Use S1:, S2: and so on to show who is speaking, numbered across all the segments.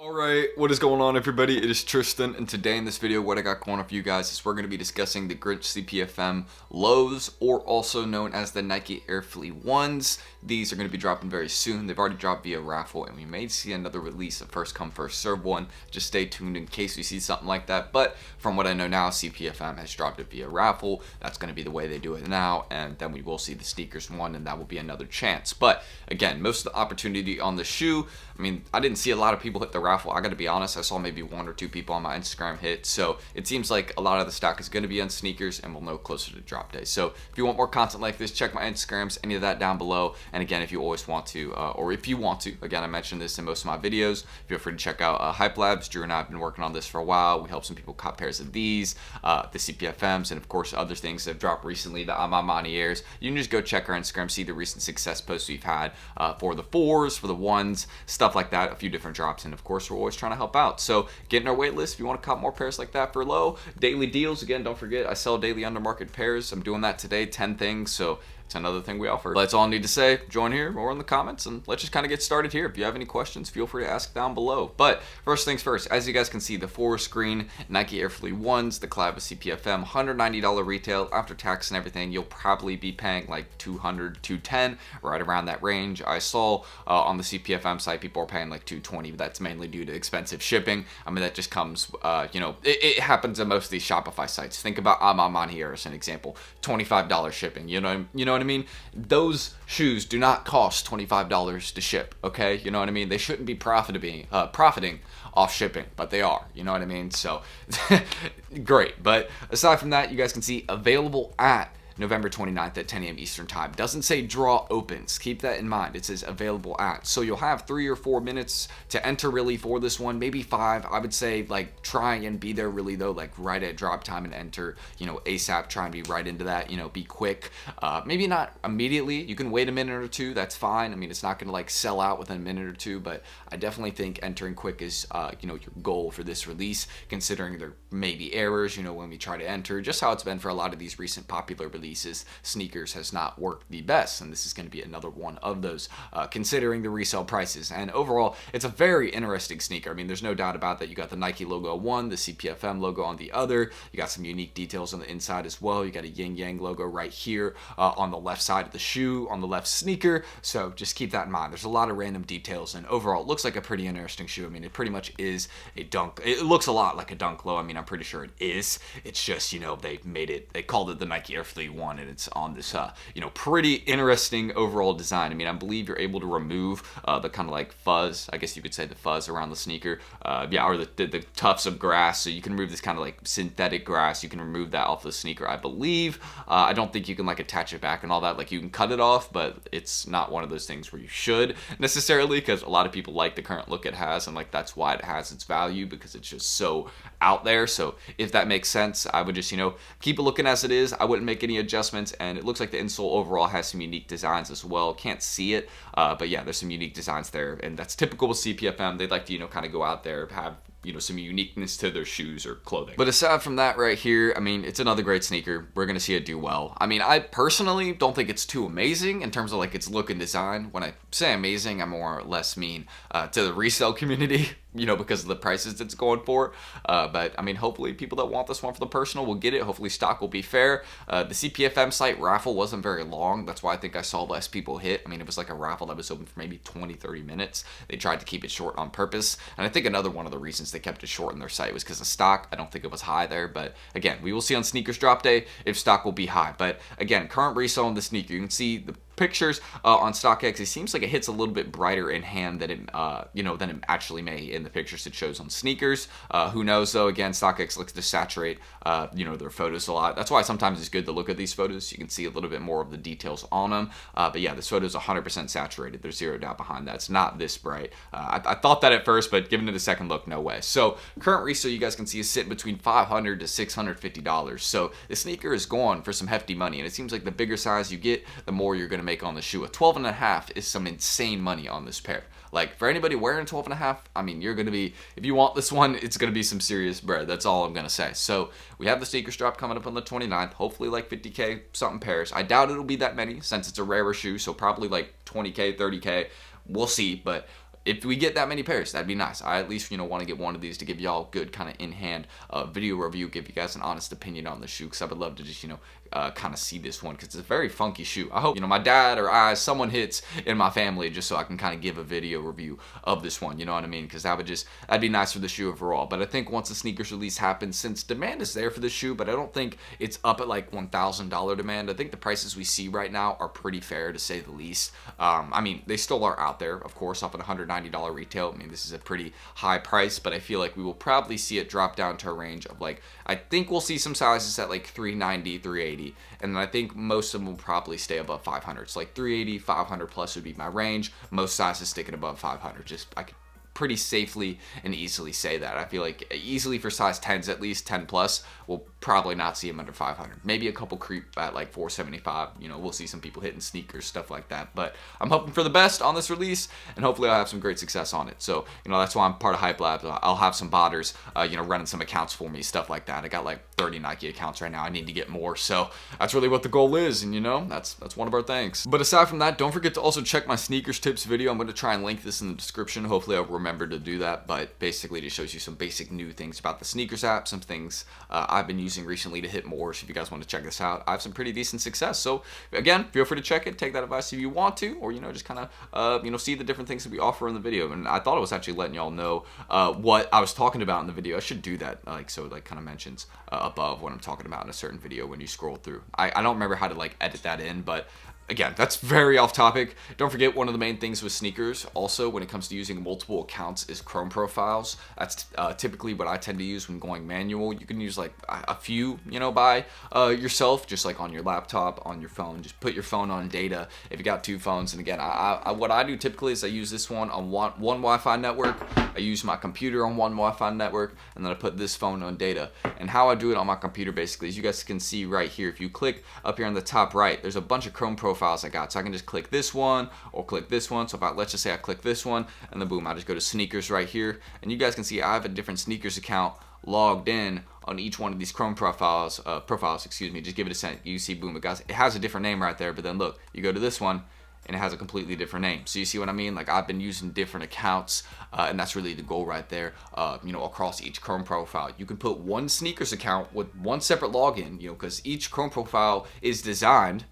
S1: Alright, what is going on everybody? It is Tristan, and today in this video what I got going on for you guys is we're going to be discussing the GRINCH CPFM lows, or also known as the Nike Air FLEA 1s. These are going to be dropping very soon. They've already dropped via raffle, and we may see another release, a first come first serve one. Just stay tuned in case we see something like that, but from what I know now, CPFM has dropped it via raffle. That's going to be the way they do it now, and then we will see the sneakers one, and that will be another chance. But again, most of the opportunity on the shoe, I mean, I didn't see a lot of people hit the raffle. I gotta be honest, I saw maybe 1 or 2 people on my Instagram hit, so it seems like a lot of the stock is gonna be on sneakers, and we'll know closer to drop day. So if you want more content like this, check my Instagrams, any of that down below. And again, if you always want to, or if you want to, again, I mentioned this in most of my videos, feel free to check out Hype Labs. Drew and I have been working on this for a while. We helped some people cop pairs of these, the CPFMs, and of course other things that have dropped recently, the Amamani Airs. You can just go check our Instagram, see the recent success posts we've had for the 4s, for the 1s, stuff like that, a few different drops, and of course we're always trying to help out. So get in our wait list if you want to cop more pairs like that for low. Daily deals, again, don't forget I sell daily under market pairs. I'm doing that today, 10 things, so it's another thing we offer. That's all I need to say. Join here or in the comments, and let's just kind of get started here. If you have any questions, feel free to ask down below. But first things first, as you guys can see, the 4-screen Nike Air FLEA 1s, the collab with CPFM, $190 retail. After tax and everything, you'll probably be paying like $200, $210, right around that range. I saw on the CPFM site people are paying like $220, but that's mainly due to expensive shipping. I mean, that just comes, it happens at most of these Shopify sites. Think about Amamani here as an example, $25 shipping. You know what I mean? Those shoes do not cost $25 to ship, okay? You know what I mean? They shouldn't be profiting off shipping, but they are, you know what I mean? So, great. But aside from that, you guys can see available at November 29th at 10 a.m. Eastern Time. Doesn't say draw opens. Keep that in mind. It says available at. So you'll have 3 or 4 minutes to enter really for this one, maybe 5. I would say like try and be there really though, like right at drop time and enter, ASAP. Try and be right into that, be quick. Maybe not immediately. You can wait a minute or 2. That's fine. I mean, it's not going to like sell out within a minute or 2, but I definitely think entering quick is, your goal for this release, considering there may be errors, when we try to enter, just how it's been for a lot of these recent popular releases. Sneakers has not worked the best, and this is going to be another one of those, considering the resale prices. And overall, it's a very interesting sneaker. I mean, there's no doubt about that. You got the Nike logo on one, the CPFM logo on the other. You got some unique details on the inside as well. You got a yin yang logo right here on the left side of the shoe, on the left sneaker. So just keep that in mind. There's a lot of random details, and overall, it looks like a pretty interesting shoe. I mean, it pretty much is a dunk. It looks a lot like a dunk low. I mean, I'm pretty sure it is. It's just, they called it the Nike Air FLEA 1, and it's on this pretty interesting overall design. I mean, I believe you're able to remove the kind of like fuzz, I guess you could say, the fuzz around the sneaker, or the tufts of grass. So you can remove this kind of like synthetic grass. You can remove that off the sneaker, I believe. I don't think you can like attach it back and all that. Like, you can cut it off, but it's not one of those things where you should necessarily, because a lot of people like the current look it has, and like that's why it has its value, because it's just so out there. So if that makes sense, I would just keep it looking as it is. I wouldn't make any adjustments. And it looks like the insole overall has some unique designs as well. Can't see it, but yeah, there's some unique designs there, and that's typical with CPFM. They'd like to kind of go out there, have some uniqueness to their shoes or clothing. But aside from that right here, I mean, it's another great sneaker. We're gonna see it do well. I mean, I personally don't think it's too amazing in terms of like its look and design. When I say amazing, I more or less mean to the resale community, because of the prices it's going for. But I mean, hopefully people that want this one for the personal will get it. Hopefully stock will be fair. The CPFM site raffle wasn't very long. That's why I think I saw less people hit. I mean, it was like a raffle that was open for maybe 20-30 minutes. They tried to keep it short on purpose. And I think another one of the reasons they kept it short in their site was because of stock. I don't think it was high there, but again, we will see on sneakers drop day if stock will be high. But again, current resale on the sneaker, you can see the pictures on StockX. It seems like it hits a little bit brighter in hand than it, than it actually may in the pictures it shows on sneakers. Who knows though? Again, StockX likes to saturate, their photos a lot. That's why sometimes it's good to look at these photos. You can see a little bit more of the details on them. But yeah, this photo is 100% saturated. There's zero doubt behind that. It's not this bright. I thought that at first, but given it a second look, no way. So current resale, you guys can see, is sitting between $500 to $650. So the sneaker is going for some hefty money, and it seems like the bigger size you get, the more you're going to make on the shoe. A 12.5 is some insane money on this pair. Like, for anybody wearing 12.5, I mean, you're going to be, if you want this one, it's going to be some serious bread. That's all I'm going to say. So we have the sneakers drop coming up on the 29th, hopefully like 50K something pairs. I doubt it'll be that many since it's a rarer shoe, so probably like 20K, 30K. We'll see, but if we get that many pairs, that'd be nice. I at least, want to get one of these to give y'all good kind of in-hand video review, give you guys an honest opinion on the shoe, because I would love to just, kind of see this one, because it's a very funky shoe. I hope, my dad or someone hits in my family, just so I can kind of give a video review of this one, you know what I mean? Because that'd be nice for the shoe overall. But I think once the sneakers release happens, since demand is there for the shoe, but I don't think it's up at like $1,000 demand. I think the prices we see right now are pretty fair, to say the least. I mean, they still are out there, of course, up at $190 retail. I mean, this is a pretty high price, but I feel like we will probably see it drop down to a range of like, I think we'll see some sizes at like $390, $380, and then I think most of them will probably stay above 500. So like $380, 500 plus would be my range. Most sizes sticking above 500. Just, I could pretty safely and easily say that. I feel like easily for size 10s, at least 10 plus, we'll probably not see them under 500. Maybe a couple creep at like 475. We'll see some people hitting sneakers, stuff like that. But I'm hoping for the best on this release, and hopefully I'll have some great success on it. So, that's why I'm part of Hype Labs. I'll have some botters, running some accounts for me, stuff like that. I got like 30 Nike accounts right now. I need to get more. So that's really what the goal is, and that's one of our things. But aside from that, don't forget to also check my sneakers tips video. I'm going to try and link this in the description. Hopefully I'll remember to do that, but basically it just shows you some basic new things about the sneakers app, some things I've been using recently to hit more. So if you guys want to check this out, I have some pretty decent success. So again, feel free to check it, take that advice if you want to, or just kind of see the different things that we offer in the video. And I thought I was actually letting y'all know what I was talking about in the video. I should do that, so it kind of mentions above what I'm talking about in a certain video when you scroll through. I don't remember how to edit that in, but again, that's very off topic. Don't forget, one of the main things with sneakers also when it comes to using multiple accounts is Chrome profiles. That's typically what I tend to use when going manual. You can use like a few, by yourself, just like on your laptop, on your phone. Just put your phone on data if you got two phones. And again, what I do typically is I use this one on one Wi-Fi network. I use my computer on one Wi-Fi network, and then I put this phone on data. And how I do it on my computer basically, as you guys can see right here, if you click up here on the top right, there's a bunch of Chrome profiles I got. So I can just click this one or click this one. So if let's just say I click this one, and then boom, I just go to sneakers right here, and you guys can see I have a different sneakers account logged in on each one of these Chrome profiles. Excuse me. Just give it a second. You see, boom, it has a different name right there. But then look, you go to this one, and it has a completely different name. So you see what I mean? Like, I've been using different accounts, and that's really the goal right there, across each Chrome profile. You can put one sneakers account with one separate login, because each Chrome profile is designed,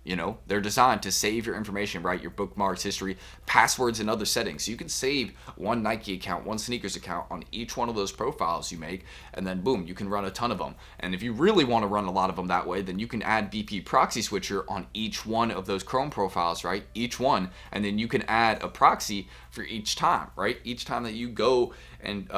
S1: they're designed to save your information, right? Your bookmarks, history, passwords, and other settings. So you can save one Nike account, one sneakers account on each one of those profiles you make, and then boom, you can run a ton of them. And if you really want to run a lot of them that way, then you can add BP proxy switcher on each one of those Chrome profiles, right? Each one, and then you can add a proxy for each time, right? Each time that you go and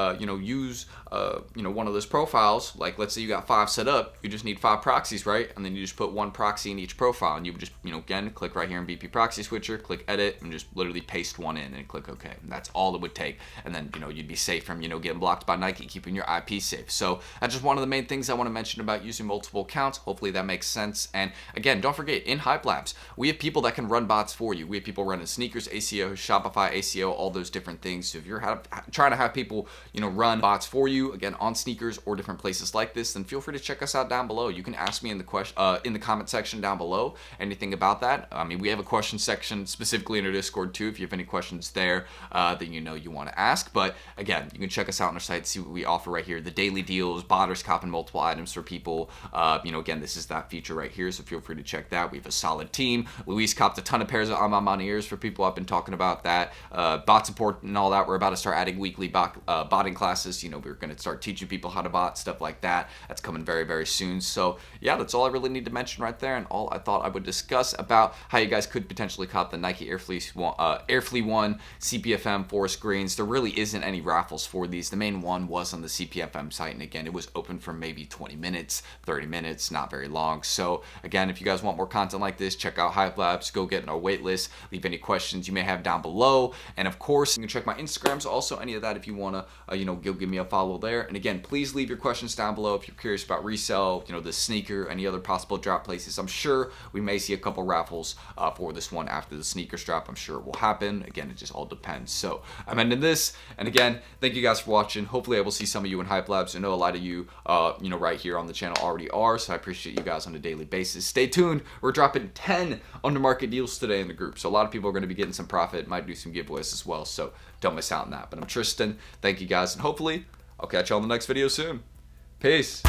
S1: use one of those profiles, like let's say you got 5 set up, you just need 5 proxies, right? And then you just put one proxy in each profile, and you would just again click right here in BP proxy switcher, click edit, and just literally paste one in and click OK. And that's all it would take, and then you'd be safe from getting blocked by Nike, keeping your IP safe. So that's just one of the main things I want to mention about using multiple accounts. Hopefully that makes sense. And again, don't forget, in Hype Labs we have people that can run bots for you. We have people running sneakers ACO, Shopify ACO, all those different things. So if you're trying to have people run bots for you, again, on sneakers or different places like this, then feel free to check us out down below. You can ask me in the comment section down below anything about that. I mean, we have a question section specifically in our Discord too, if you have any questions there that you want to ask. But again, you can check us out on our site, see what we offer right here, the daily deals, botters copping multiple items for people. Again, this is that feature right here, so feel free to check that. We have a solid team. Luis copped a ton of pairs of Amamani ears for people. I've been talking about that. Bot support and all that. We're about to start adding weekly botting classes. We're going to start teaching people how to bot, stuff like that. That's coming very, very soon. So yeah, that's all I really need to mention right there, and all I thought I would discuss about how you guys could potentially cop the Nike FLEA 1 CPFM forest greens. There really isn't any raffles for these. The main one was on the CPFM site, and again, it was open for maybe 20 minutes, 30 minutes, not very long. So again, if you guys want more content like this, check out Hype Labs, go get in our wait list, leave any questions you may have down below, and of course, you can check my Instagrams, also any of that if you want to, go give me a follow there. And again, please leave your questions down below if you're curious about resell, the sneaker, any other possible drop places. I'm sure we may see a couple raffles for this one after the sneakers drop. I'm sure it will happen. Again, it just all depends. So I'm ending this, and again, thank you guys for watching. Hopefully I will see some of you in Hype Labs. I know a lot of you, right here on the channel already are, so I appreciate you guys on a daily basis. Stay tuned. We're dropping 10 under market deals today in the group, so a lot of people are going to be getting some profit. Might do some giveaways as well. So don't miss out on that. But I'm Tristan. Thank you guys, and hopefully I'll catch you on the next video soon. Peace.